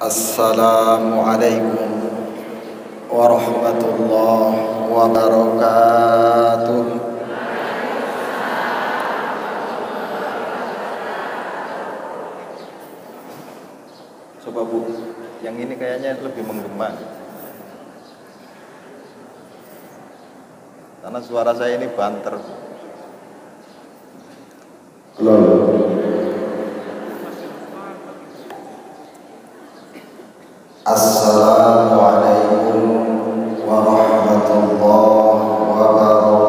Assalamualaikum warahmatullahi wabarakatuh. Coba Bu, yang ini kayaknya lebih menggema, karena suara saya ini banter. Assalamualaikum warahmatullahi wabarakatuh.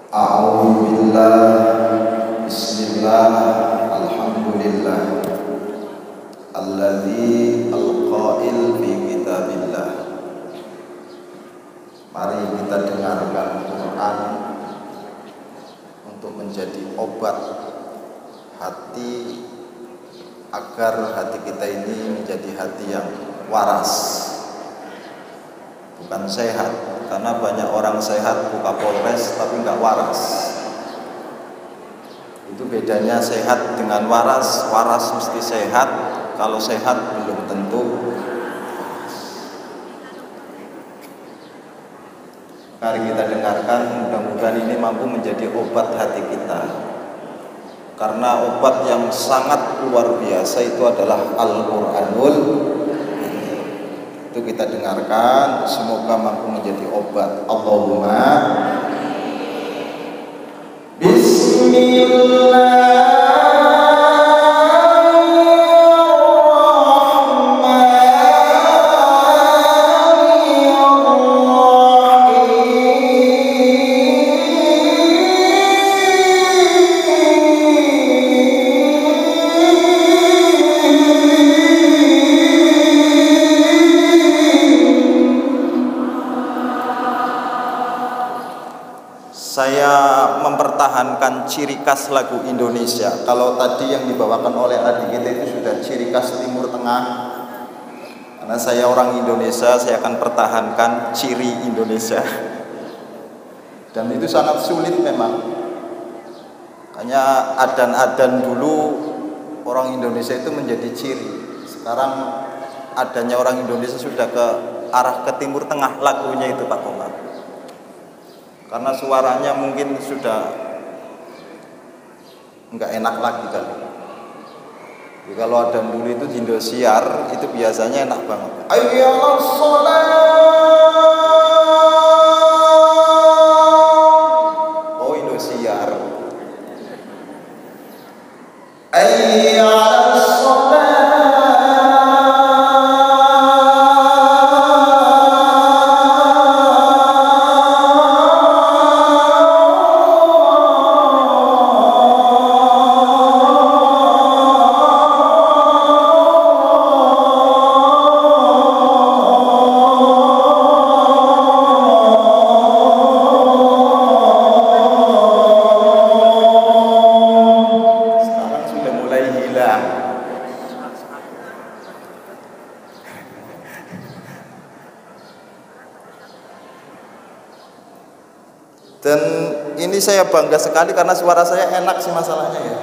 A'udzubillah, bismillah, alhamdulillah, alladzi al-qail fi kitabillah. Mari kita dengarkan Quran untuk menjadi obat hati, agar hati kita ini menjadi hati yang waras, bukan sehat. Karena banyak orang sehat buka polres tapi nggak waras. Itu bedanya sehat dengan waras. Waras mesti sehat, kalau sehat belum tentu. Mari kita dengarkan, mudah-mudahan ini mampu menjadi obat hati kita. Karena obat yang sangat luar biasa itu adalah Al-Quranul. Itu kita dengarkan, semoga mampu menjadi obat. Allahumma Bismillah. Saya mempertahankan ciri khas lagu Indonesia. Kalau tadi yang dibawakan oleh adik kita itu sudah ciri khas Timur Tengah. Karena saya orang Indonesia, saya akan pertahankan ciri Indonesia. Dan itu sangat sulit memang. Hanya adan-adan dulu orang Indonesia itu menjadi ciri. Sekarang adanya orang Indonesia sudah ke arah ke Timur Tengah lagunya itu Pak Komar. Karena suaranya mungkin sudah enggak enak lagi kali. Jadi kalau ada dulu itu di Indosiar itu biasanya enak banget. Ayyallah sholat. Oh Indosiar. Ayyallah sholat. Dan ini saya bangga sekali karena suara saya enak sih masalahnya ya.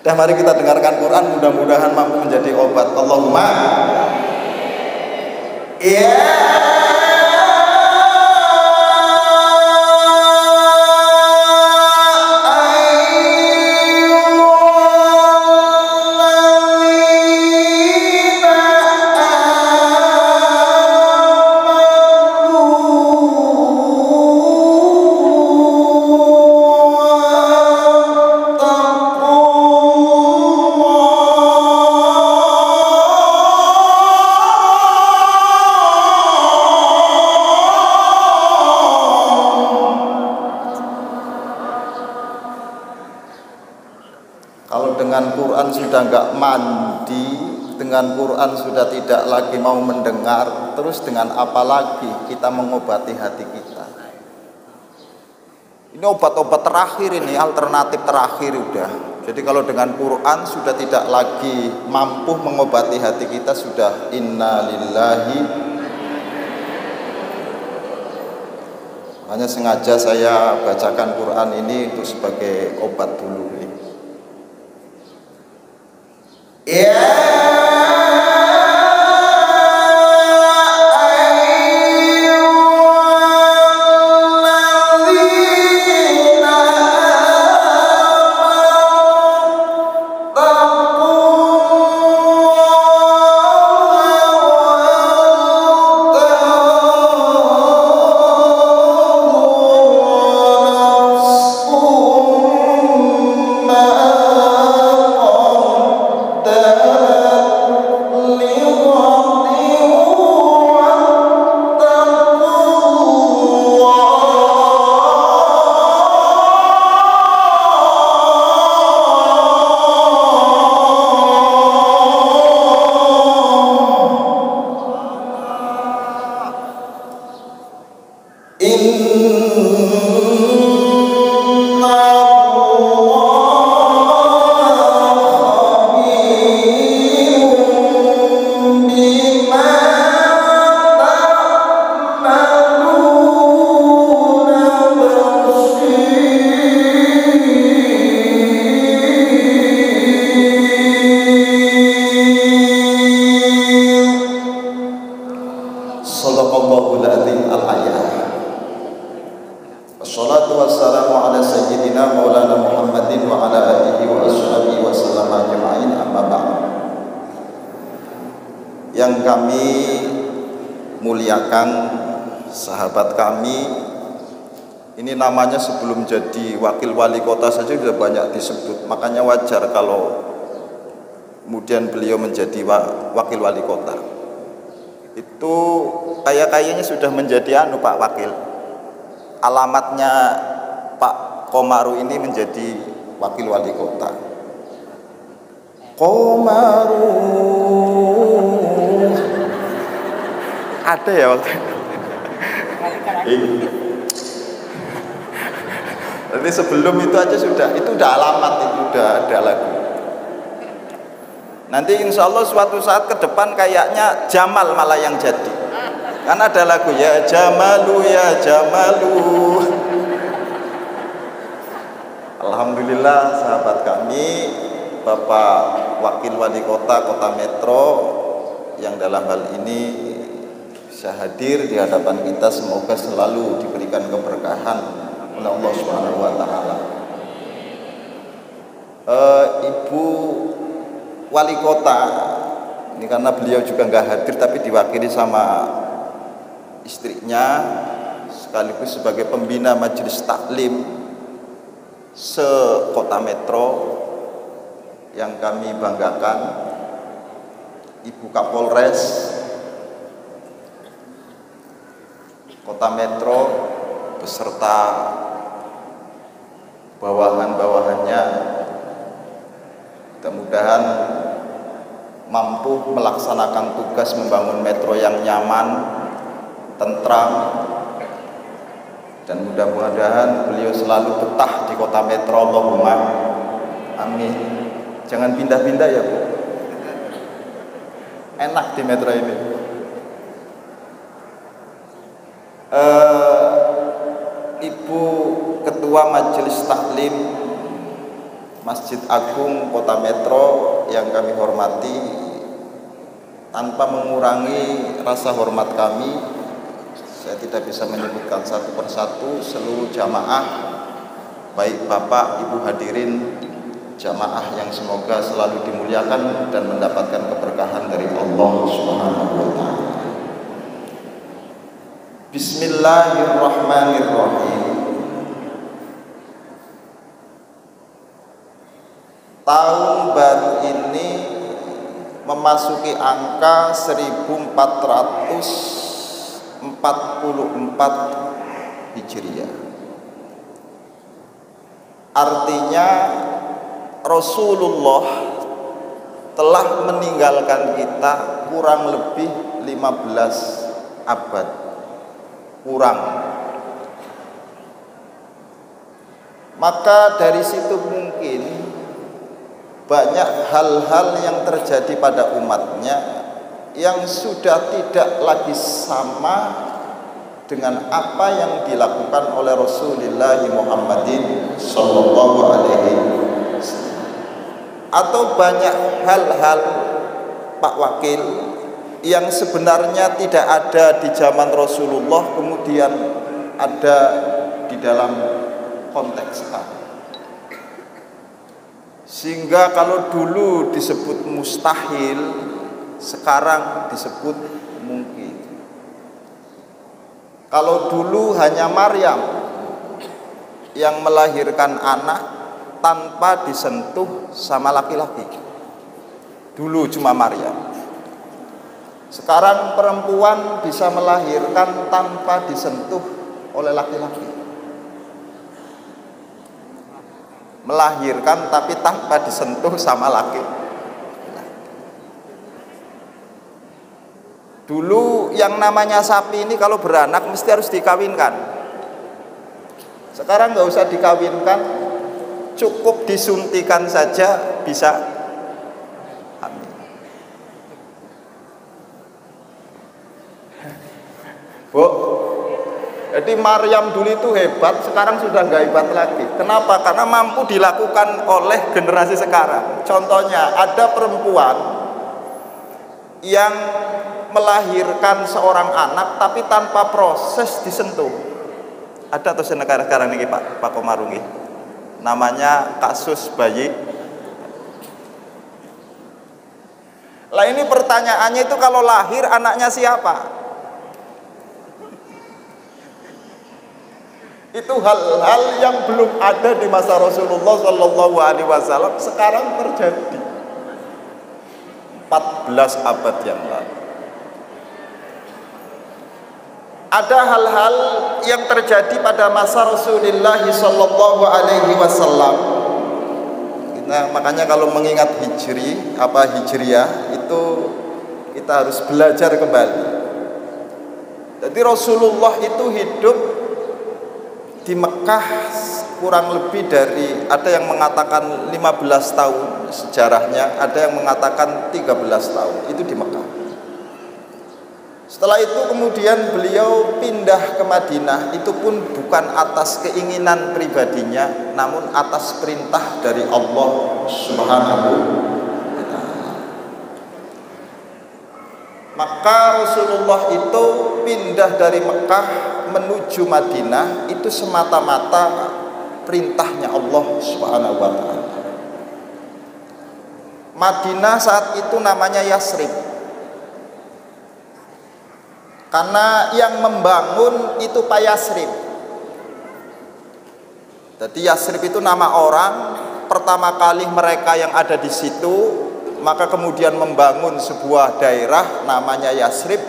Dan mari kita dengarkan Quran, mudah-mudahan mampu menjadi obat. Allahumma ya. Kalau dengan Quran sudah nggak mandi, dengan Quran sudah tidak lagi mau mendengar, terus dengan apa lagi kita mengobati hati kita? Ini obat-obat terakhir ini, alternatif terakhir udah. Jadi kalau dengan Quran sudah tidak lagi mampu mengobati hati kita, sudah inna lillahi. Hanya sengaja saya bacakan Quran ini untuk sebagai obat dulu. Ya. Yang kami muliakan, sahabat kami ini namanya sebelum jadi wakil wali kota saja sudah banyak disebut, makanya wajar kalau kemudian beliau menjadi wakil wali kota. Itu kayaknya sudah menjadi Pak Wakil, alamatnya Pak Komaru ini menjadi wakil wali kota. Komaru ada ya waktu itu. Jadi sebelum itu aja itu udah alamat, itu udah ada lagu. Nanti insya Allah suatu saat ke depan kayaknya Jamal malah yang jadi. Kan ada lagu ya Jamalu ya Jamalu. Alhamdulillah sahabat kami, Bapak Wakil Wali Kota Kota Metro yang dalam hal ini bisa hadir di hadapan kita, semoga selalu diberikan keberkahan oleh Allah Subhanahu wa taala. Ibu Wali Kota ini karena beliau juga nggak hadir tapi diwakili sama istrinya sekaligus sebagai pembina majelis taklim se-Kota Metro yang kami banggakan, Ibu Kapolres Kota Metro beserta bawahan-bawahannya, mudah-mudahan mampu melaksanakan tugas membangun metro yang nyaman, tentram, dan mudah-mudahan beliau selalu betah di Kota Metro. Allahumma amin. Jangan pindah-pindah ya Bu, enak di metro ini. Ibu Ketua Majelis Taklim Masjid Agung Kota Metro yang kami hormati, tanpa mengurangi rasa hormat kami, saya tidak bisa menyebutkan satu persatu seluruh jamaah, baik Bapak, Ibu hadirin, jamaah yang semoga selalu dimuliakan dan mendapatkan keberkahan dari Allah Subhanahu wa taala. Bismillahirrahmanirrahim. Tahun baru ini memasuki angka 1444 Hijriah. Artinya Rasulullah telah meninggalkan kita kurang lebih 15 abad. Kurang. Maka dari situ mungkin banyak hal-hal yang terjadi pada umatnya yang sudah tidak lagi sama dengan apa yang dilakukan oleh Rasulullah Muhammadin sallallahu alaihi wasallam. Atau banyak hal-hal, Pak Wakil, yang sebenarnya tidak ada di zaman Rasulullah kemudian ada di dalam konteks sekarang. Sehingga kalau dulu disebut mustahil, sekarang disebut mungkin. Kalau dulu hanya Maryam yang melahirkan anak tanpa disentuh sama laki-laki, dulu cuma Maryam. Sekarang perempuan bisa melahirkan tanpa disentuh oleh laki-laki. Melahirkan tapi tanpa disentuh sama laki. Dulu yang namanya sapi ini kalau beranak mesti harus dikawinkan. Sekarang nggak usah dikawinkan, cukup disuntikan saja bisa hamil. Bu, jadi Maryam dulu itu hebat, sekarang sudah nggak hebat lagi. Kenapa? Karena mampu dilakukan oleh generasi sekarang. Contohnya ada perempuan yang melahirkan seorang anak tapi tanpa proses disentuh. Ada atau sekarang ini Pak Komarungi, namanya kasus bayi. Lah ini pertanyaannya itu kalau lahir anaknya siapa? Itu hal-hal yang belum ada di masa Rasulullah Shallallahu Alaihi Wasallam, sekarang terjadi 14 abad yang lalu. Ada hal-hal yang terjadi pada masa Rasulullah Shallallahu Alaihi Wasallam. Nah, makanya kalau mengingat hijriyah itu kita harus belajar kembali. Jadi Rasulullah itu hidup di Mekah kurang lebih dari, ada yang mengatakan 15 tahun sejarahnya, ada yang mengatakan 13 tahun, itu di Mekah. Setelah itu kemudian beliau pindah ke Madinah, itu pun bukan atas keinginan pribadinya, namun atas perintah dari Allah Subhanahu wa ta'ala. Maka Rasulullah itu pindah dari Mekah menuju Madinah itu semata-mata perintahnya Allah Subhanahu wa ta'ala. Madinah saat itu namanya Yasrib, karena yang membangun itu Pak Yasrib. Jadi Yasrib itu nama orang, pertama kali mereka yang ada di situ, maka kemudian membangun sebuah daerah namanya Yasrib.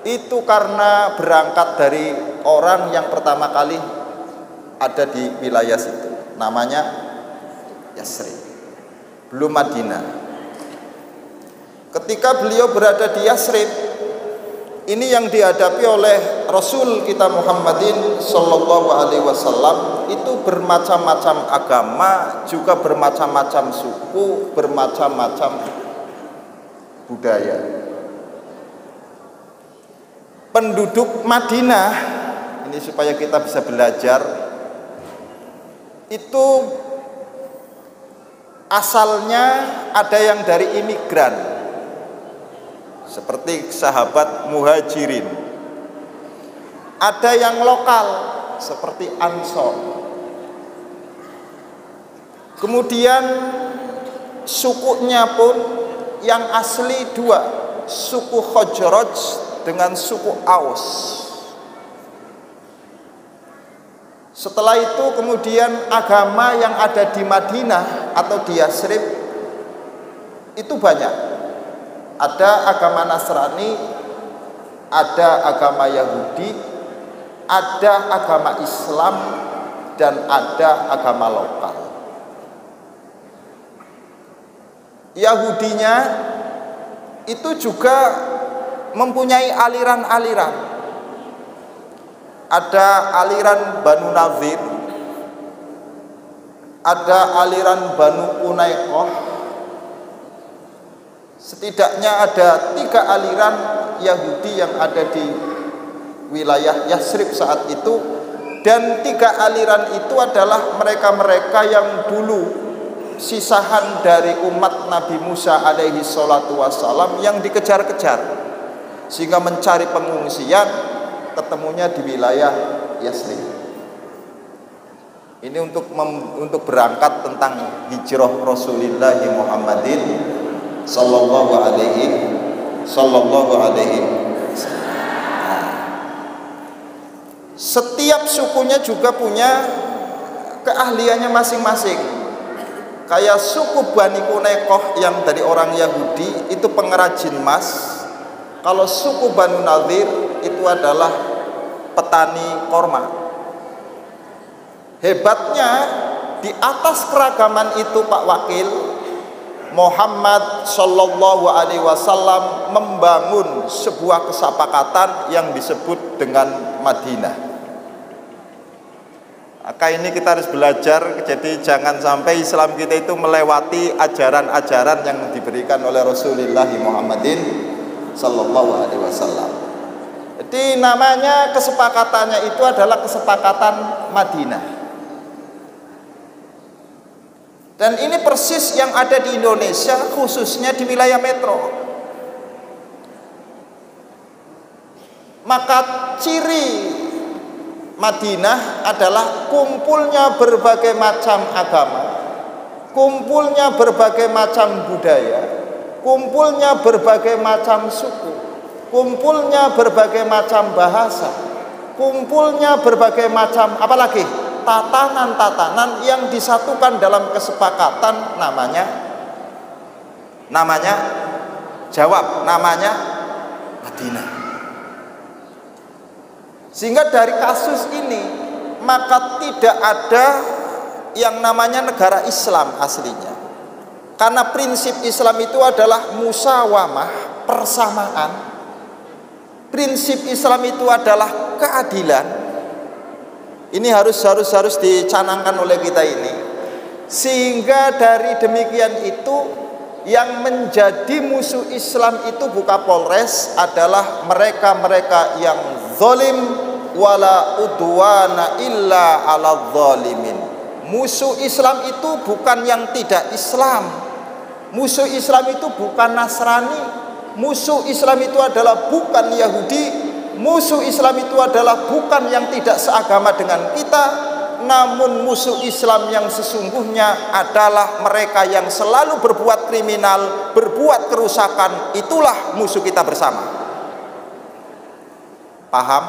Itu karena berangkat dari orang yang pertama kali ada di wilayah situ, namanya Yasrib, belum Madinah. Ketika beliau berada di Yasrib, ini yang dihadapi oleh Rasul kita Muhammadin Sallallahu Alaihi Wasallam itu bermacam-macam agama, juga bermacam-macam suku, bermacam-macam budaya. Penduduk Madinah ini, supaya kita bisa belajar, itu asalnya ada yang dari imigran seperti sahabat Muhajirin, ada yang lokal seperti Ansor, kemudian sukunya pun yang asli dua, suku Khazraj dengan suku Aus. Setelah itu kemudian agama yang ada di Madinah atau di Yasrib itu banyak. Ada agama Nasrani, ada agama Yahudi, ada agama Islam, dan ada agama lokal. Yahudinya itu juga mempunyai aliran-aliran. Ada aliran Banu Nazir, ada aliran Banu Qunaiqah, Setidaknya ada 3 aliran Yahudi yang ada di wilayah Yasrib saat itu, dan 3 aliran itu adalah mereka-mereka yang dulu sisahan dari umat Nabi Musa alaihi salatu wassalam yang dikejar-kejar sehingga mencari pengungsian, ketemunya di wilayah Yasrib. Ini untuk berangkat tentang hijrah Rasulullah Muhammadin sallallahu alaihi Setiap sukunya juga punya keahliannya masing-masing. Kayak suku Bani Qunayqah yang dari orang Yahudi itu pengrajin emas. Kalau suku Banu Nadir itu adalah petani korma. Hebatnya di atas keragaman itu Pak Wakil, Muhammad Shallallahu Alaihi Wasallam membangun sebuah kesepakatan yang disebut dengan Madinah. Maka ini kita harus belajar, jadi jangan sampai Islam kita itu melewati ajaran-ajaran yang diberikan oleh Rasulullah Muhammadin Shallallahu Alaihi Wasallam. Jadi namanya kesepakatannya itu adalah kesepakatan Madinah. Dan ini persis yang ada di Indonesia, khususnya di wilayah metro. Maka ciri Madinah adalah kumpulnya berbagai macam agama, kumpulnya berbagai macam budaya, kumpulnya berbagai macam suku, kumpulnya berbagai macam bahasa, kumpulnya berbagai macam apalagi tatanan-tatanan yang disatukan dalam kesepakatan namanya Madinah. Sehingga dari kasus ini maka tidak ada yang namanya negara Islam aslinya. Karena prinsip Islam itu adalah musawamah, persamaan. Prinsip Islam itu adalah keadilan. Ini harus dicanangkan oleh kita ini. Sehingga dari demikian itu yang menjadi musuh Islam itu bukan Polres, adalah mereka-mereka yang zalim, wala udwana illa ala zalimin. Musuh Islam itu bukan yang tidak Islam. Musuh Islam itu bukan Nasrani. Musuh Islam itu adalah bukan Yahudi. Musuh Islam itu adalah bukan yang tidak seagama dengan kita, namun musuh Islam yang sesungguhnya adalah mereka yang selalu berbuat kriminal, berbuat kerusakan. Itulah musuh kita bersama. Paham?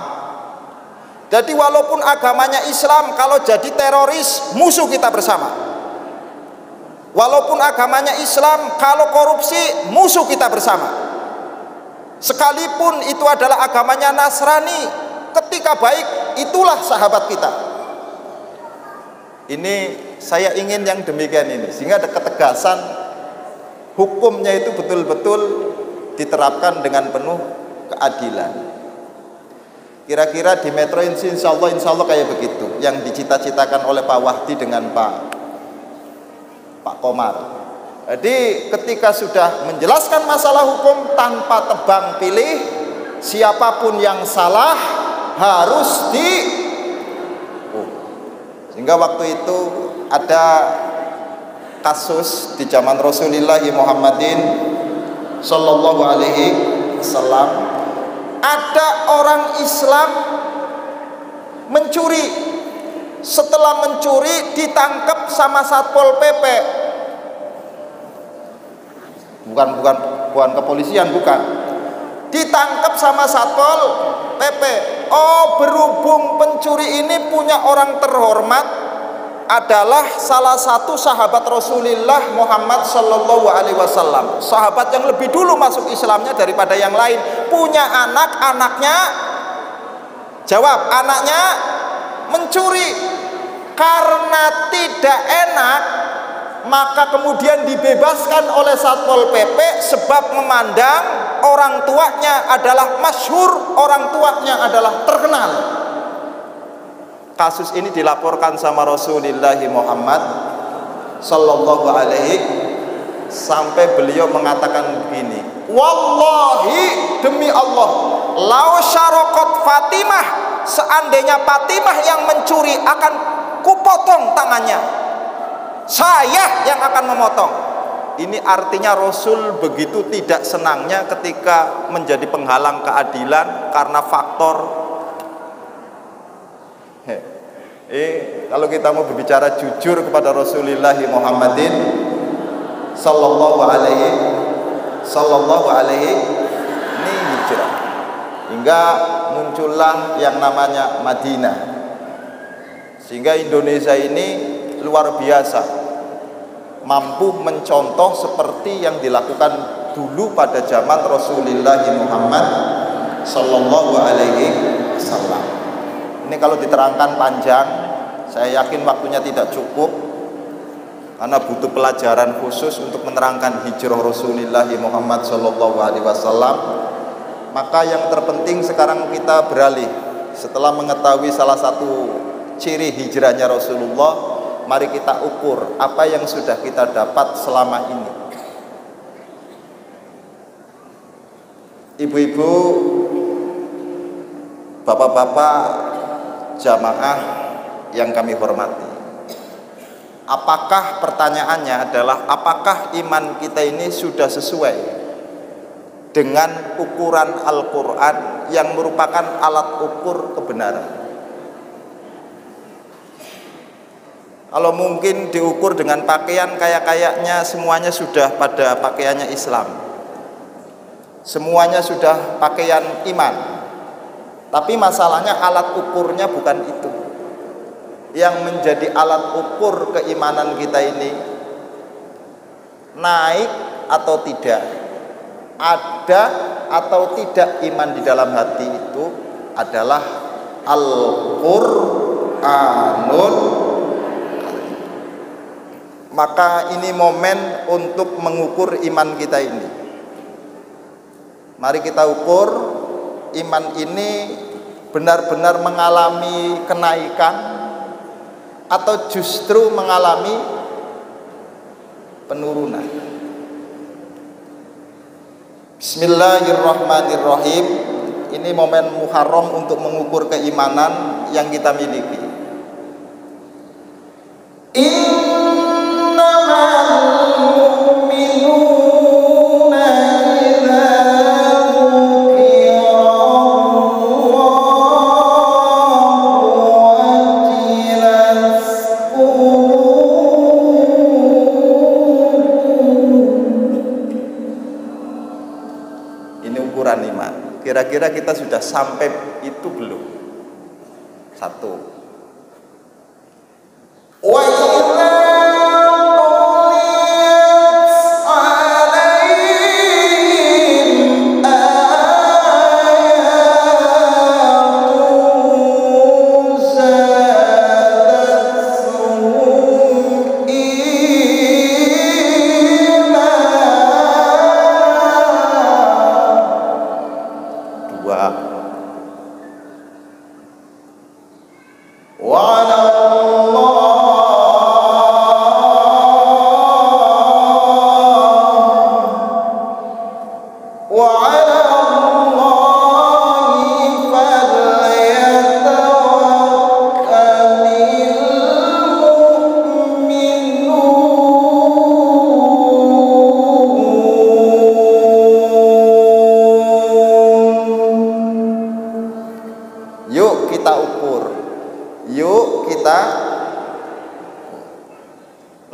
Jadi walaupun agamanya Islam, kalau jadi teroris, musuh kita bersama. Walaupun agamanya Islam, kalau korupsi, musuh kita bersama. Sekalipun itu adalah agamanya Nasrani, ketika baik, itulah sahabat kita. Ini saya ingin yang demikian ini, sehingga ada ketegasan hukumnya itu betul-betul diterapkan dengan penuh keadilan. Kira-kira di Metro insya Allah kayak begitu, yang dicita-citakan oleh Pak Wahdi dengan Pak Komar. Jadi ketika sudah menjelaskan masalah hukum tanpa tebang pilih, siapapun yang salah harus sehingga waktu itu ada kasus di zaman Rasulullah Muhammadin Sallallahu Alaihi Wasallam, ada orang Islam mencuri. Setelah mencuri ditangkap sama Satpol PP. Bukan kepolisian, bukan. Ditangkap sama Satpol PP. Oh, berhubung pencuri ini punya orang terhormat, adalah salah satu sahabat Rasulullah Muhammad Sallallahu Alaihi Wasallam, sahabat yang lebih dulu masuk Islamnya daripada yang lain. Punya anaknya, jawab, anaknya mencuri. Karena tidak enak, maka kemudian dibebaskan oleh Satpol PP, sebab memandang orang tuanya adalah masyhur, orang tuanya adalah terkenal. Kasus ini dilaporkan sama Rasulullah Muhammad Sallallahu Alaihi sampai beliau mengatakan begini, wallahi, demi Allah, lau syaraqat Fatimah, seandainya Fatimah yang mencuri, akan kupotong tangannya, saya yang akan memotong. Ini artinya Rasul begitu tidak senangnya ketika menjadi penghalang keadilan karena faktor kalau kita mau berbicara jujur kepada Rasulullah Muhammadin sallallahu alaihi ini hijrah, hingga muncullah yang namanya Madinah, sehingga Indonesia ini luar biasa mampu mencontoh seperti yang dilakukan dulu pada zaman Rasulullah Muhammad sallallahu alaihi wasallam. Ini kalau diterangkan panjang, saya yakin waktunya tidak cukup karena butuh pelajaran khusus untuk menerangkan hijrah Rasulullah Muhammad sallallahu alaihi wasallam. Maka yang terpenting sekarang kita beralih, setelah mengetahui salah satu ciri hijrahnya Rasulullah, mari kita ukur apa yang sudah kita dapat selama ini. Ibu-ibu, bapak-bapak, jamaah yang kami hormati, apakah, pertanyaannya adalah apakah iman kita ini sudah sesuai dengan ukuran Al-Quran yang merupakan alat ukur kebenaran? Kalau mungkin diukur dengan pakaian, kayaknya semuanya sudah pada pakaiannya Islam, semuanya sudah pakaian iman. Tapi masalahnya alat ukurnya bukan itu. Yang menjadi alat ukur keimanan kita ini naik atau tidak, ada atau tidak iman di dalam hati itu adalah Al-Qur'anul. Maka ini momen untuk mengukur iman kita ini. Mari kita ukur iman ini benar-benar mengalami kenaikan atau justru mengalami penurunan. Bismillahirrahmanirrahim. Ini momen Muharram untuk mengukur keimanan yang kita miliki. Kira-kira kita sudah sampai itu belum? Satu.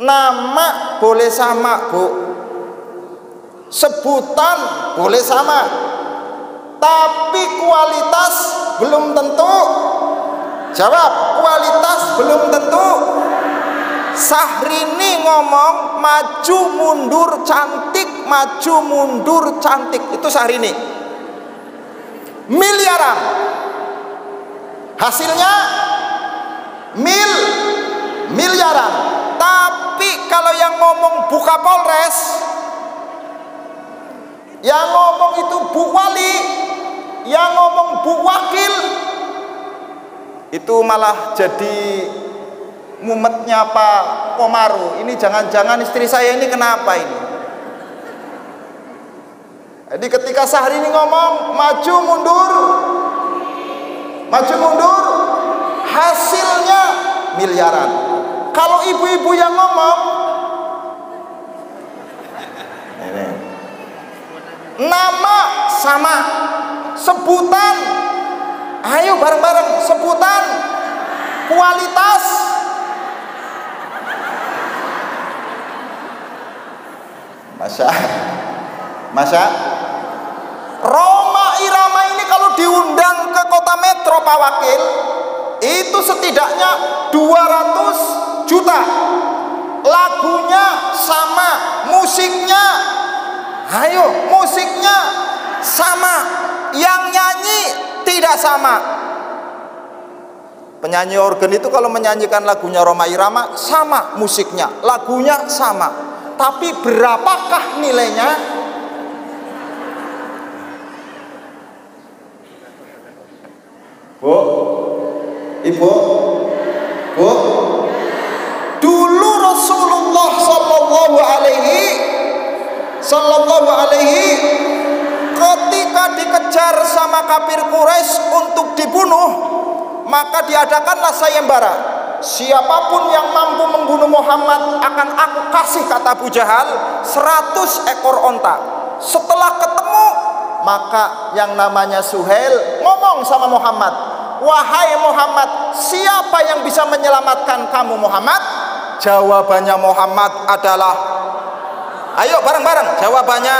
Nama boleh sama, Bu. Sebutan boleh sama, tapi kualitas belum tentu. Jawab, kualitas belum tentu. Syahrini ngomong maju mundur cantik, maju mundur cantik, itu Syahrini. Miliaran. Hasilnya miliaran. Tapi kalau yang ngomong Bu Kapolres, yang ngomong itu Bu Wali, yang ngomong Bu Wakil, itu malah jadi mumetnya Pak Komaru. Ini jangan-jangan istri saya ini kenapa ini? Jadi ketika Syahrini ngomong maju mundur, hasilnya miliaran. Kalau ibu-ibu yang ngomong, ini nama sama, sebutan, ayo bareng-bareng, sebutan, kualitas, Masa Roma Irama ini kalau diundang ke kota metro Pak Wakil, itu setidaknya 200 juta. Lagunya sama, musiknya, ayo musiknya sama, yang nyanyi tidak sama. Penyanyi organ itu kalau menyanyikan lagunya Roma Irama sama musiknya, lagunya sama. Tapi berapakah nilainya? Bu, Ibu, Bu, dulu Rasulullah Sallallahu Alaihi ketika dikejar sama kafir Quraisy untuk dibunuh, maka diadakanlah sayembara. Siapapun yang mampu membunuh Muhammad akan aku kasih, kata Abu Jahal, 100 ekor onta. Setelah ketemu, maka yang namanya Suhail ngomong sama Muhammad, wahai Muhammad, siapa yang bisa menyelamatkan kamu Muhammad? Jawabannya Muhammad adalah, ayo bareng-bareng, jawabannya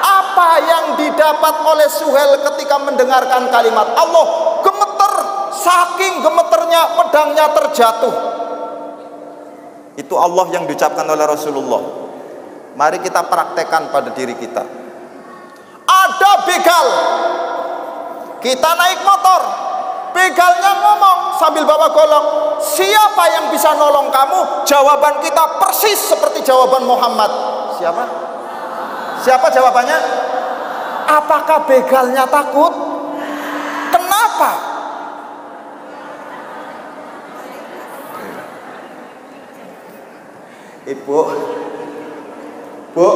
apa yang didapat oleh Suhail ketika mendengarkan kalimat Allah? Gemeter, saking gemeternya pedangnya terjatuh. Itu Allah yang diucapkan oleh Rasulullah. Mari kita praktekkan pada diri kita. Ada begal, kita naik motor, begalnya ngomong sambil bawa golok, siapa yang bisa nolong kamu? Jawaban kita persis seperti jawaban Muhammad. Siapa jawabannya? Apakah begalnya takut? Kenapa? Ibu, Bu,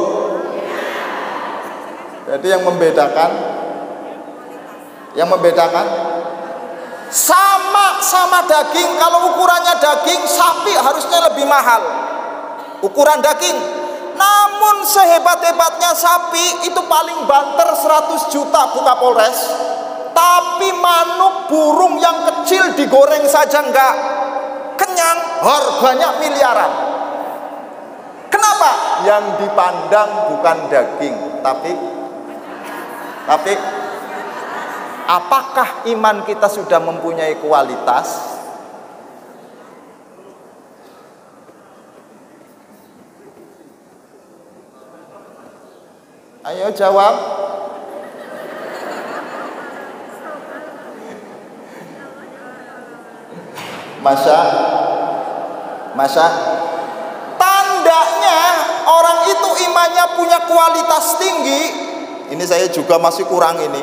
jadi yang membedakan sama daging. Kalau ukurannya daging, sapi harusnya lebih mahal ukuran daging. Namun sehebat-hebatnya sapi itu paling banter 100 juta Bu Kapolres, tapi manuk burung yang kecil digoreng saja enggak kenyang, harganya miliaran. Kenapa? Yang dipandang bukan daging, tapi apakah iman kita sudah mempunyai kualitas? Ayo jawab. Masa tandanya orang itu imannya punya kualitas tinggi. Ini saya juga masih kurang ini.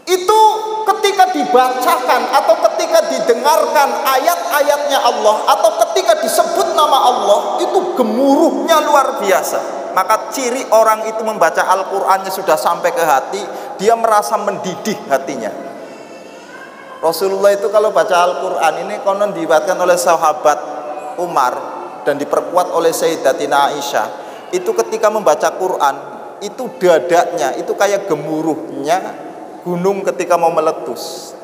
Itu ketika dibacakan atau ketika didengarkan ayat-ayatnya Allah atau ketika disebut nama Allah, itu gemuruhnya luar biasa. Maka ciri orang itu membaca Al-Qur'annya sudah sampai ke hati, dia merasa mendidih hatinya. Rasulullah itu kalau baca Al-Qur'an ini konon diriwayatkan oleh sahabat Umar dan diperkuat oleh Sayyidatina Aisyah, itu ketika membaca Quran itu dadanya itu kayak gemuruhnya gunung ketika mau meletus,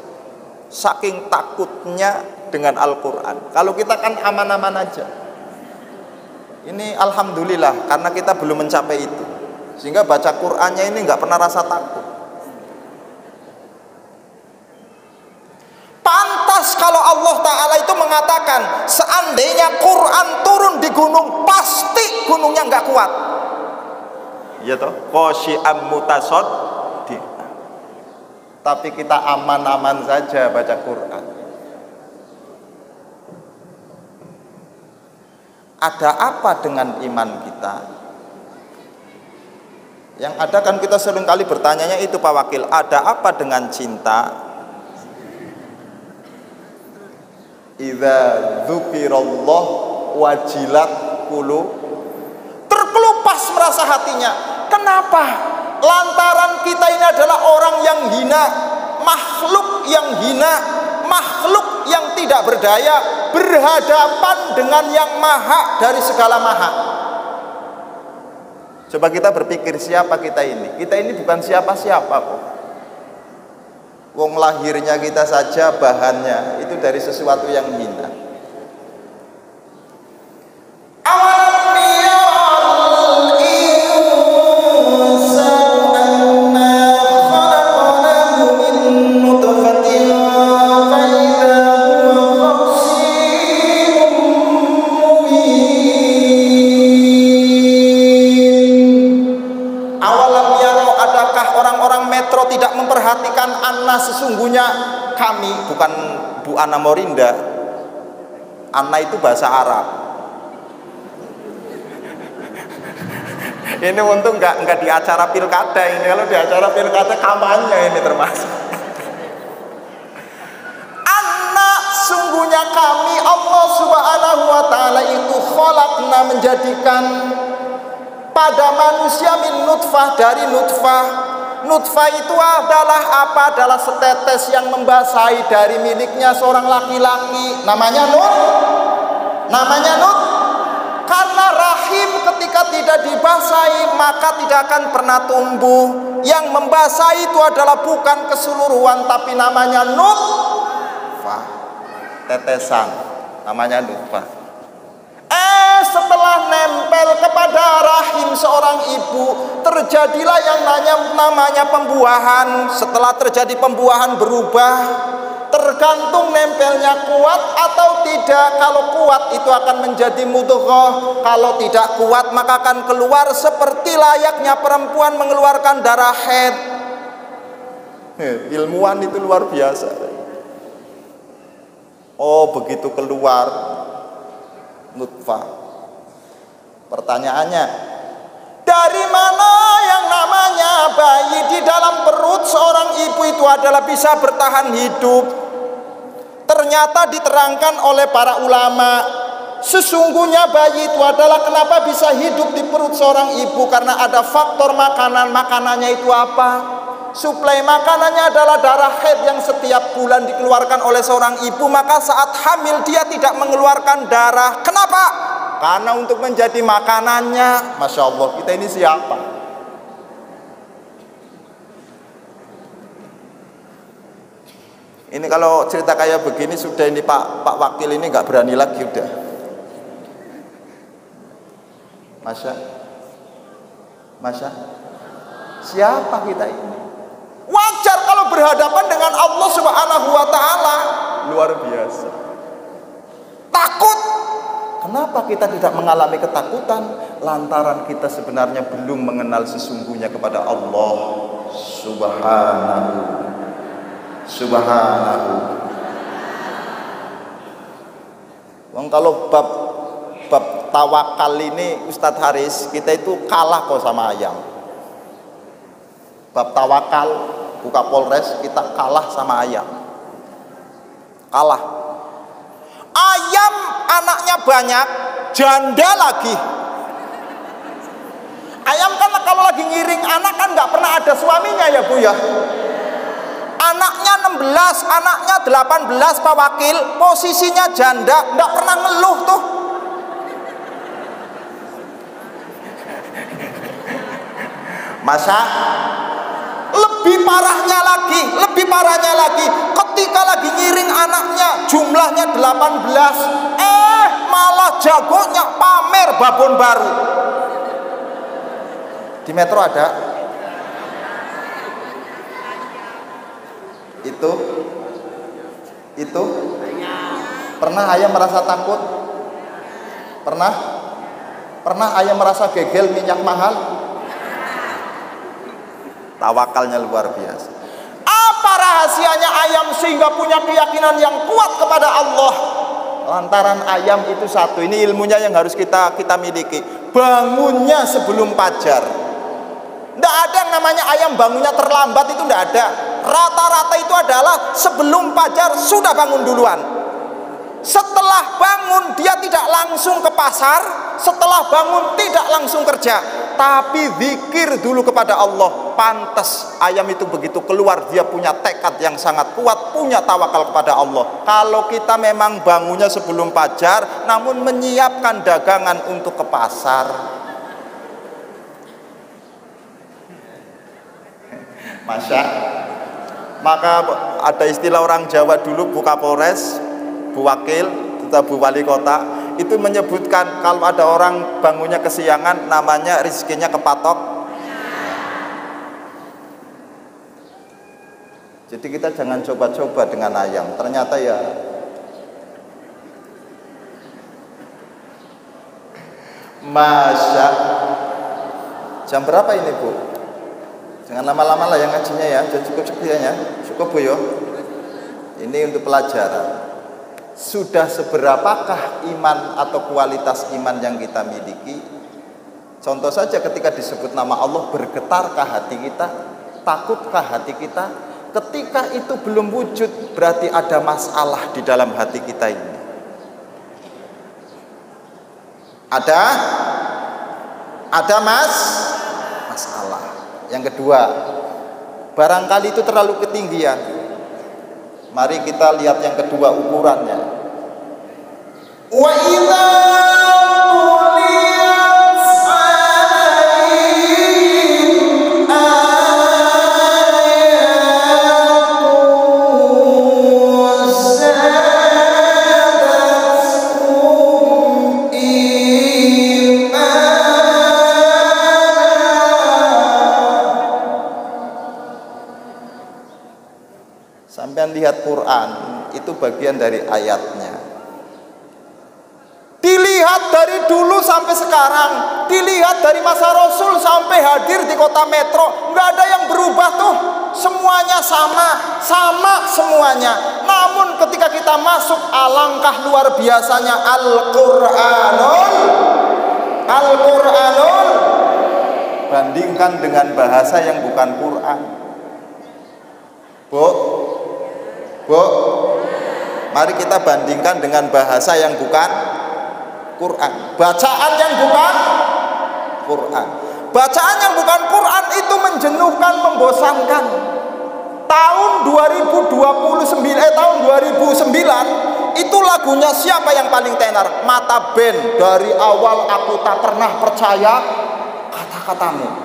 saking takutnya dengan Al-Quran. Kalau kita kan aman-aman aja. Ini alhamdulillah karena kita belum mencapai itu, sehingga baca Qurannya ini nggak pernah rasa takut. Pantas kalau Allah Ta'ala itu mengatakan seandainya Quran turun di gunung, pasti gunungnya nggak kuat. Iya toh, khosyi'am mutasod. Tapi kita aman-aman saja baca Quran. Ada apa dengan iman kita? Yang ada kan kita seringkali bertanyanya itu Pak Wakil, ada apa dengan cinta? Idza dzukirallah wajilat qulub. Terkelupas lepas merasa hatinya. Kenapa? Lantaran kita ini adalah orang yang hina, makhluk yang hina, makhluk yang tidak berdaya, berhadapan dengan yang maha dari segala maha. Coba kita berpikir, siapa kita ini? Kita ini bukan siapa-siapa kok. Wong lahirnya kita saja bahannya itu dari sesuatu yang hina. Memperhatikan anna, sesungguhnya kami, bukan Bu Ana Morinda. Anna itu bahasa Arab. Ini untung nggak di acara pilkada ini. Kalau di acara pilkada kampanye ini termasuk. Anna, sungguhnya kami Allah Subhanahu wa taala itu khalaqna, menjadikan pada manusia min nutfah, dari nutfah. Nutfah itu adalah apa? Adalah setetes yang membasahi dari miliknya seorang laki-laki. Namanya nut. Karena rahim ketika tidak dibasahi maka tidak akan pernah tumbuh. Yang membasahi itu adalah bukan keseluruhan, tapi namanya nutfah, tetesan. Namanya nutfah. Setelah nempel kepada rahim seorang ibu, terjadilah yang namanya pembuahan. Setelah terjadi pembuahan berubah, tergantung nempelnya kuat atau tidak. Kalau kuat itu akan menjadi mudghah, kalau tidak kuat maka akan keluar seperti layaknya perempuan mengeluarkan darah haid. Ilmuwan itu luar biasa. Oh, begitu keluar nutfah. Pertanyaannya, dari mana yang namanya bayi di dalam perut seorang ibu itu adalah bisa bertahan hidup? Ternyata diterangkan oleh para ulama, sesungguhnya bayi itu adalah kenapa bisa hidup di perut seorang ibu, karena ada faktor makanan. Makanannya itu apa? Suplai makanannya adalah darah haid yang setiap bulan dikeluarkan oleh seorang ibu. Maka saat hamil dia tidak mengeluarkan darah. Kenapa? Karena untuk menjadi makanannya. Masya Allah, kita ini siapa? Ini kalau cerita kayak begini sudah, ini Pak Wakil ini nggak berani lagi udah. Masya, siapa kita ini? Wajar kalau berhadapan dengan Allah Subhanahu wa taala. Luar biasa. Takut. Kenapa kita tidak mengalami ketakutan? Lantaran kita sebenarnya belum mengenal sesungguhnya kepada Allah Subhanahu. Wong kalau bab tawakal ini Ustadz Haris, kita itu kalah kok sama ayam. Bab tawakal buka Polres kita kalah sama ayam. Kalah. Ayam anaknya banyak, janda lagi. Ayam kan kalau lagi ngiring anak kan nggak pernah ada suaminya ya Bu ya. Anaknya 16, anaknya 18 Pak Wakil, posisinya janda, nggak pernah ngeluh tuh. Masa lebih parahnya lagi, ketika lagi ngiring anaknya jumlahnya 18, malah jagonya pamer babon baru. Di Metro ada itu pernah ayam merasa takut? Pernah ayam merasa gegel minyak mahal? Tawakalnya luar biasa. Apa rahasianya ayam sehingga punya keyakinan yang kuat kepada Allah? Lantaran ayam itu satu, ini ilmunya yang harus kita miliki. Bangunnya sebelum fajar. Tidak ada yang namanya ayam bangunnya terlambat, itu tidak ada. Rata-rata itu adalah sebelum fajar sudah bangun duluan. Setelah bangun dia tidak langsung ke pasar, setelah bangun tidak langsung kerja. tapi zikir dulu kepada Allah. Pantas ayam itu begitu keluar dia punya tekad yang sangat kuat, punya tawakal kepada Allah. Kalau kita memang bangunnya sebelum fajar, namun menyiapkan dagangan untuk ke pasar, maka ada istilah orang Jawa dulu, Bu Kapolres, Bu Wakil, Bu Wali Kota, itu menyebutkan kalau ada orang bangunnya kesiangan, namanya rezekinya kepatok. Jadi kita jangan coba-coba dengan ayam. Ternyata ya jam berapa ini, Bu? Jangan lama-lama lah yang ngajinya ya. Cukup sekian ya. Cukup, Bu yo. Ini untuk pelajaran. Sudah seberapakah iman atau kualitas iman yang kita miliki? Contoh saja ketika disebut nama Allah, bergetarkah hati kita? Takutkah hati kita? Ketika itu belum wujud, berarti ada masalah di dalam hati kita ini. Ada masalah. Yang kedua, barangkali itu terlalu ketinggian. Mari kita lihat yang kedua ukurannya. Wa idza lihat Quran itu bagian dari ayatnya. Dilihat dari dulu sampai sekarang, dilihat dari masa Rasul sampai hadir di kota metro, nggak ada yang berubah tuh, semuanya sama semuanya. Namun ketika kita masuk, alangkah luar biasanya Al-Quranul bandingkan dengan bahasa yang bukan Quran. Bu, mari kita bandingkan dengan bahasa yang bukan Quran, bacaan yang bukan Quran. Bacaan yang bukan Quran itu menjenuhkan, membosankan. Tahun 2009 itu lagunya siapa yang paling tenar? Mata Band, dari awal aku tak pernah percaya kata-katamu.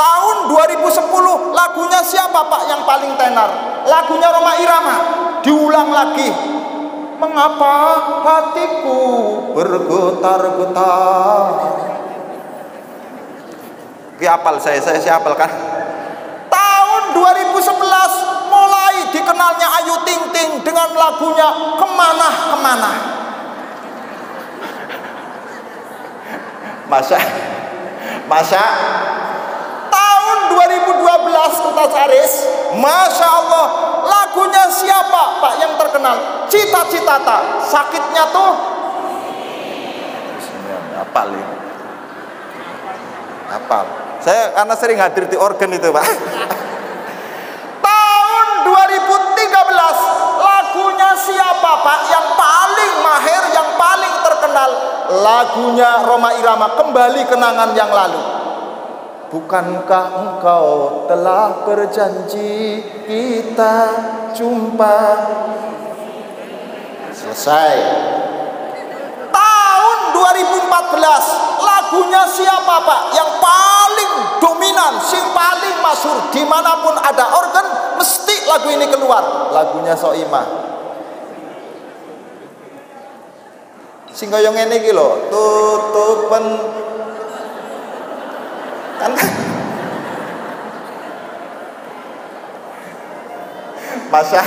Tahun 2010 lagunya siapa Pak yang paling tenar? Lagunya Rhoma Irama, diulang lagi. Mengapa hatiku bergetar-getar? Hafal saya hafal kan? Tahun 2011 mulai dikenalnya Ayu Ting Ting dengan lagunya Kemana-Kemana. Masa tahun 2012 Ustaz Aris, Masya Allah, lagunya siapa Pak yang terkenal? Cita-Citata. Sakitnya tuh hafal. Saya karena sering hadir di organ itu Pak. Tahun 2013 lagunya siapa Pak yang paling mahir, yang paling terkenal? Lagunya Rhoma Irama, Kembali Kenangan Yang Lalu. Bukankah engkau telah berjanji kita jumpa? Selesai. Tahun 2014 lagunya siapa Pak yang paling dominan, sing paling masyhur, dimanapun ada organ mesti lagu ini keluar? Lagunya Soimah. Sing kaya ngene iki lho, tutupen kan. Masa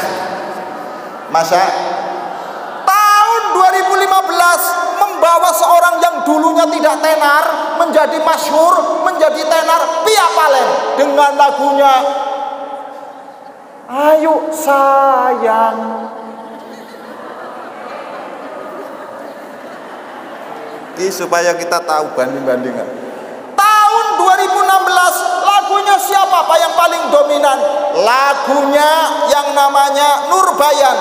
tahun 2015 membawa seorang yang dulunya tidak tenar menjadi masyhur, menjadi tenar, Pia Palen dengan lagunya Ayo Sayang. Ini supaya kita tahu banding-bandingan. Tahun 2016 lagunya siapa Pak yang paling dominan? Lagunya yang namanya Nurbayan,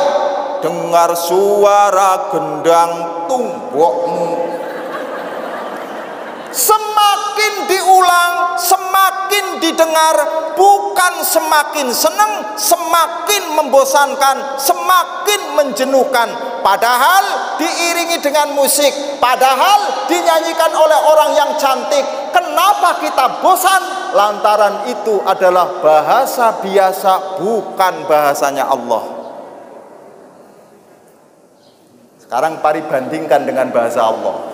Dengar Suara Gendang Tumbokmu. Semakin semakin diulang, semakin didengar, bukan semakin senang, semakin membosankan, semakin menjenuhkan. Padahal diiringi dengan musik, padahal dinyanyikan oleh orang yang cantik. Kenapa kita bosan? Lantaran itu adalah bahasa biasa, bukan bahasanya Allah. Sekarang mari bandingkan dengan bahasa Allah.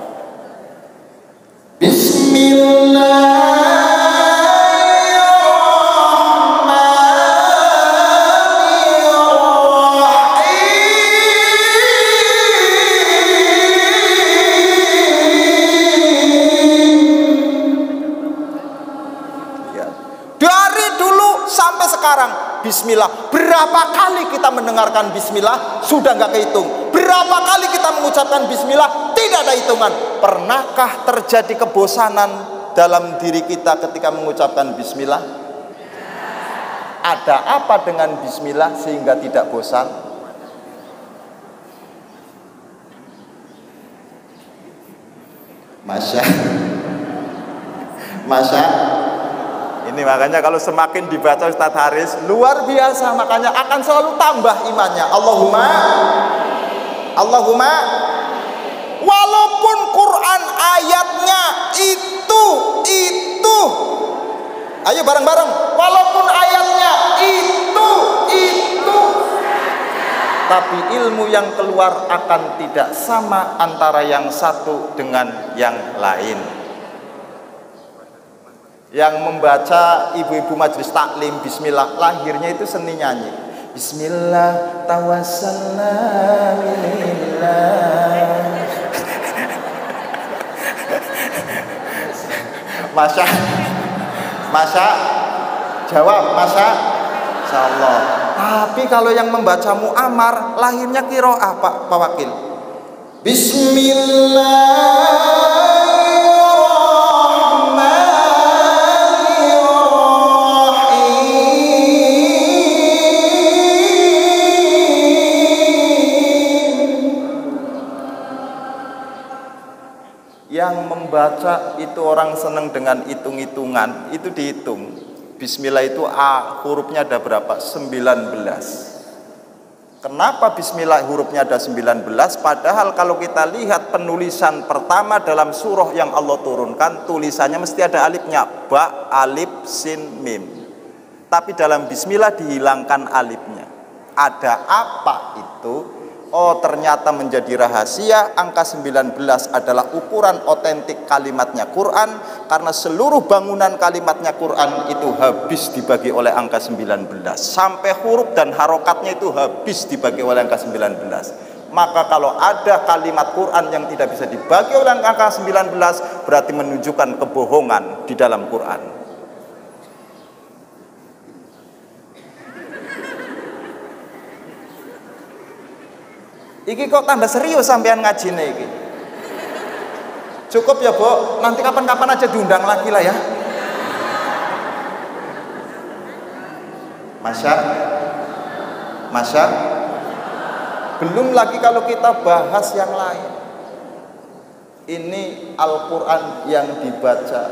Dari dulu sampai sekarang Bismillah. Berapa kali kita mendengarkan Bismillah? Sudah nggak kehitung. Berapa kali kita mengucapkan Bismillah? Tidak ada hitungan. Pernahkah terjadi kebosanan dalam diri kita ketika mengucapkan Bismillah? Ada apa dengan Bismillah sehingga tidak bosan? Masya. Ini makanya kalau semakin dibaca Ustadz Haris luar biasa, makanya akan selalu tambah imannya. Allahumma walaupun Quran ayatnya itu ayo bareng-bareng, walaupun ayatnya itu tapi ilmu yang keluar akan tidak sama antara yang satu dengan yang lain. Yang membaca ibu-ibu majelis taklim Bismillah, lahirnya itu seni nyanyi. Bismillah tawassalna minillah. Masya jawab Insyaallah. Tapi kalau yang membaca mu'amar, lahirnya qiraah Pak Wakil. Bismillah yang membaca itu orang senang dengan hitung-hitungan, itu dihitung. Bismillah itu A, hurufnya ada berapa? 19. Kenapa Bismillah hurufnya ada 19? Padahal kalau kita lihat penulisan pertama dalam surah yang Allah turunkan, tulisannya mesti ada alifnya, ba, alif, sin, mim. Tapi dalam Bismillah dihilangkan alifnya. Ada apa itu? Oh, ternyata menjadi rahasia. Angka 19 adalah ukuran otentik kalimatnya Quran, karena seluruh bangunan kalimatnya Quran itu habis dibagi oleh angka 19. Sampai huruf dan harokatnya itu habis dibagi oleh angka 19. Maka kalau ada kalimat Quran yang tidak bisa dibagi oleh angka 19, berarti menunjukkan kebohongan di dalam Quran. Iki kok tambah serius sampean ngajine iki. Cukup ya, Bu. Nanti kapan-kapan aja diundang lagi lah ya. Masya. Belum lagi kalau kita bahas yang lain. Ini Al-Quran yang dibaca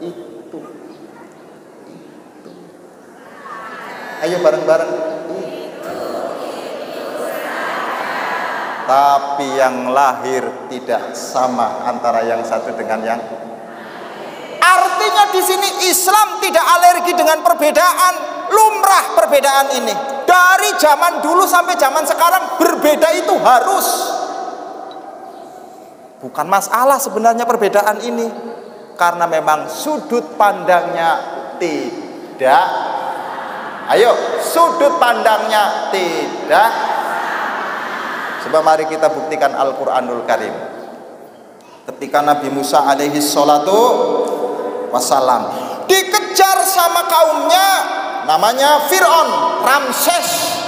itu. Ayo bareng-bareng. Tapi yang lahir tidak sama antara yang satu dengan yang. Artinya di sini Islam tidak alergi dengan perbedaan, lumrah perbedaan ini. Dari zaman dulu sampai zaman sekarang berbeda itu harus. Bukan masalah sebenarnya perbedaan ini, karena memang sudut pandangnya tidak. Ayo, sudut pandangnya tidak. Coba mari kita buktikan Al-Quranul Karim. Ketika Nabi Musa alaihi salatu wassalam dikejar sama kaumnya, namanya Fir'aun, Ramses.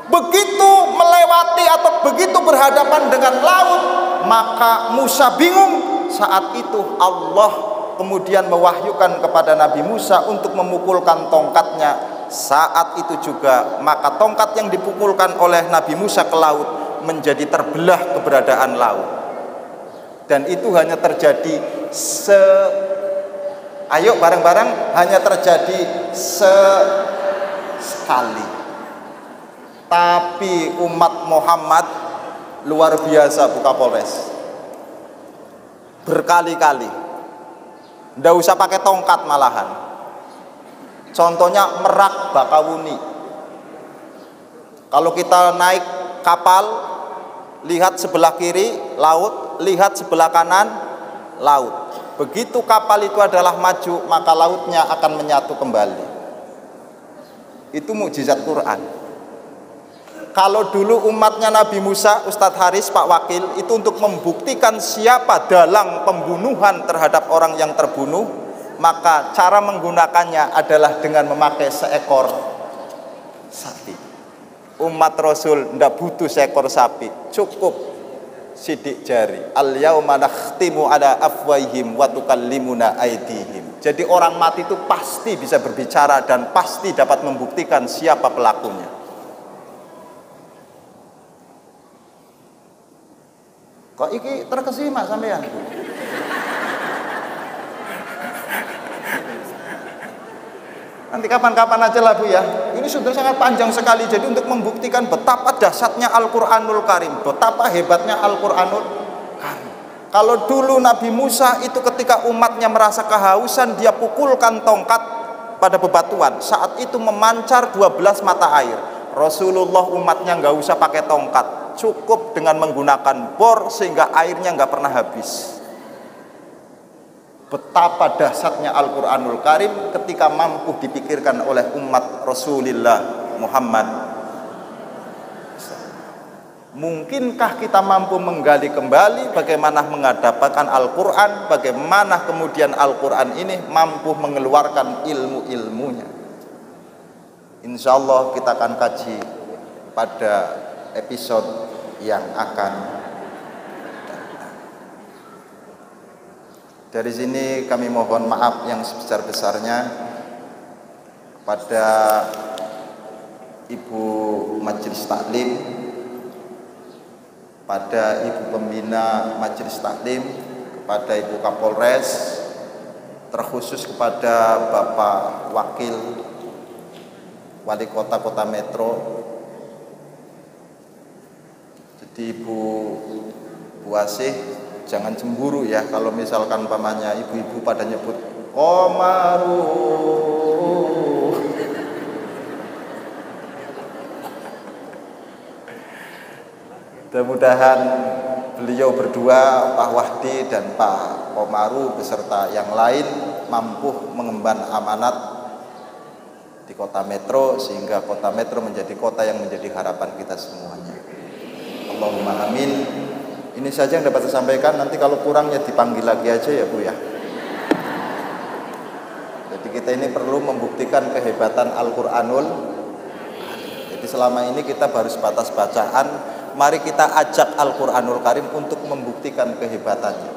Begitu melewati atau begitu berhadapan dengan laut, maka Musa bingung. Saat itu Allah kemudian mewahyukan kepada Nabi Musa untuk memukulkan tongkatnya. Saat itu juga maka tongkat yang dipukulkan oleh Nabi Musa ke laut menjadi terbelah keberadaan laut. Dan itu hanya terjadi Ayo bareng-bareng, hanya terjadi sekali. Tapi umat Muhammad luar biasa Bu Kapolres. Berkali-kali. Nggak usah pakai tongkat malahan. Contohnya Merak Bakahuni. Kalau kita naik kapal, lihat sebelah kiri laut, lihat sebelah kanan laut. Begitu kapal itu adalah maju, maka lautnya akan menyatu kembali. Itu mukjizat Quran. Kalau dulu umatnya Nabi Musa, Ustadz Haris, Pak Wakil, itu untuk membuktikan siapa dalang pembunuhan terhadap orang yang terbunuh, maka cara menggunakannya adalah dengan memakai seekor sapi. Umat Rasul tidak butuh seekor sapi, cukup sidik jari. Al-yauma nakhtimu ala afwaihim wa tukallimuna aydihim. Jadi orang mati itu pasti bisa berbicara dan pasti dapat membuktikan siapa pelakunya. Kok iki terkesima sampean? Nanti kapan-kapan aja lah Bu ya. Ini sudah sangat panjang sekali. Jadi untuk membuktikan betapa dahsyatnya Al-Quranul Karim, betapa hebatnya Al-Quranul Karim. Kalau dulu Nabi Musa itu ketika umatnya merasa kehausan, dia pukulkan tongkat pada bebatuan. Saat itu memancar 12 mata air. Rasulullah umatnya nggak usah pakai tongkat, cukup dengan menggunakan bor sehingga airnya nggak pernah habis. Betapa dahsyatnya Al-Quranul Karim ketika mampu dipikirkan oleh umat Rasulullah Muhammad. Mungkinkah kita mampu menggali kembali bagaimana menghadapkan Al-Quran, bagaimana kemudian Al-Quran ini mampu mengeluarkan ilmu-ilmunya? Insya Allah kita akan kaji pada episode yang akan. Dari sini kami mohon maaf yang sebesar-besarnya pada Ibu Majelis Taklim, pada Ibu Pembina Majelis Taklim, kepada Ibu Kapolres, terkhusus kepada Bapak Wakil Wali Kota Kota Metro. Jadi Ibu Asih, jangan cemburu ya kalau misalkan pamannya ibu-ibu pada nyebut Komaru. Mudah-mudahan beliau berdua, Pak Wahdi dan Pak Komaru beserta yang lain mampu mengemban amanat di Kota Metro sehingga Kota Metro menjadi kota yang menjadi harapan kita semuanya. Allahumma amin. Ini saja yang dapat saya sampaikan. Nanti kalau kurang ya dipanggil lagi aja ya Bu ya. Jadi kita ini perlu membuktikan kehebatan Al-Quranul. Jadi selama ini kita baru sebatas bacaan. Mari kita ajak Al-Quranul Karim untuk membuktikan kehebatannya.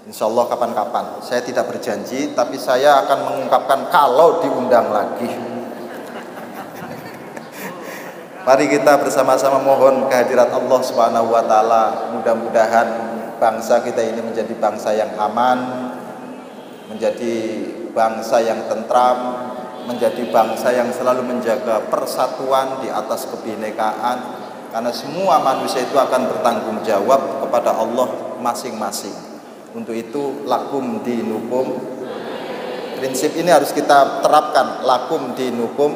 Insya Allah kapan-kapan. Saya tidak berjanji, tapi saya akan mengungkapkan kalau diundang lagi. Mari kita bersama-sama mohon kehadirat Allah Subhanahu wa taala. Mudah-mudahan bangsa kita ini menjadi bangsa yang aman, menjadi bangsa yang tentram, menjadi bangsa yang selalu menjaga persatuan di atas kebinekaan, karena semua manusia itu akan bertanggung jawab kepada Allah masing-masing. Untuk itu lakum dinukum, prinsip ini harus kita terapkan, lakum dinukum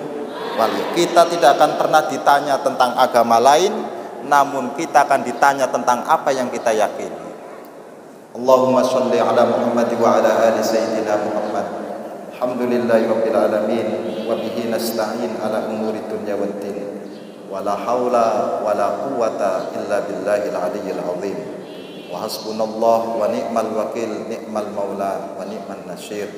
wali. Kita tidak akan pernah ditanya tentang agama lain, namun kita akan ditanya tentang apa yang kita yakini. Allahumma sholli ala Muhammad wa ala ali sayyidina Muhammad. Alhamdulillahirabbil alamin wa bihi nasta'in ala umuri dunya waddin. Wala haula wala quwwata illa billahil aliyyil azim. Wa hasbunallahu wa ni'mal wakil, ni'mal maula wa ni'man nasyir.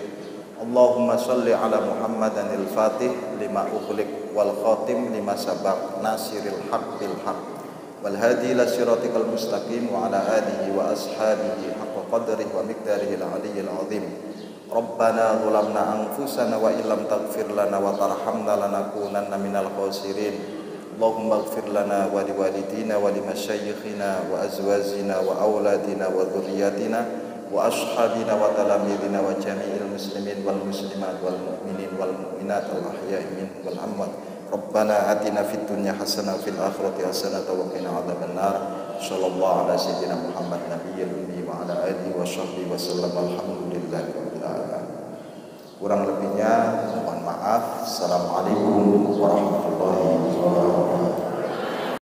Allahumma salli ala Muhammadan al-Fatih lima ukhliq wal khatim lima sabaq nasiril haq bil haq wal hadi ila siratikal mustaqim wa ala alihi wa ashabihi haqqa qadrihi wa miqdarihi al-aliyyil azim. Rabbana zalamna anfusana wa illam taghfir lana wa tarhamna lanakunanna minal khasirin. Allahumma ighfir lana wa liwalidina wa limasyayikhina wa azwajina wa auladina wa dhurriyyatina wa ashabina wa talamidina wa jami'il muslimin wal muslimat wal mu'minin wal mu'minat al ahya'i minhum wal amwat. Rabbana atina fid dunya hasanah fil akhirati hasanah wa qina adzabannar. Sallallahu ala sayyidina Muhammad nabiyil ummi wa ala alihi wa sahbihi wasallam. Alhamdulillahirabbil alamin. Kurang lebihnya mohon maaf. Assalamualaikum warahmatullahi wabarakatuh.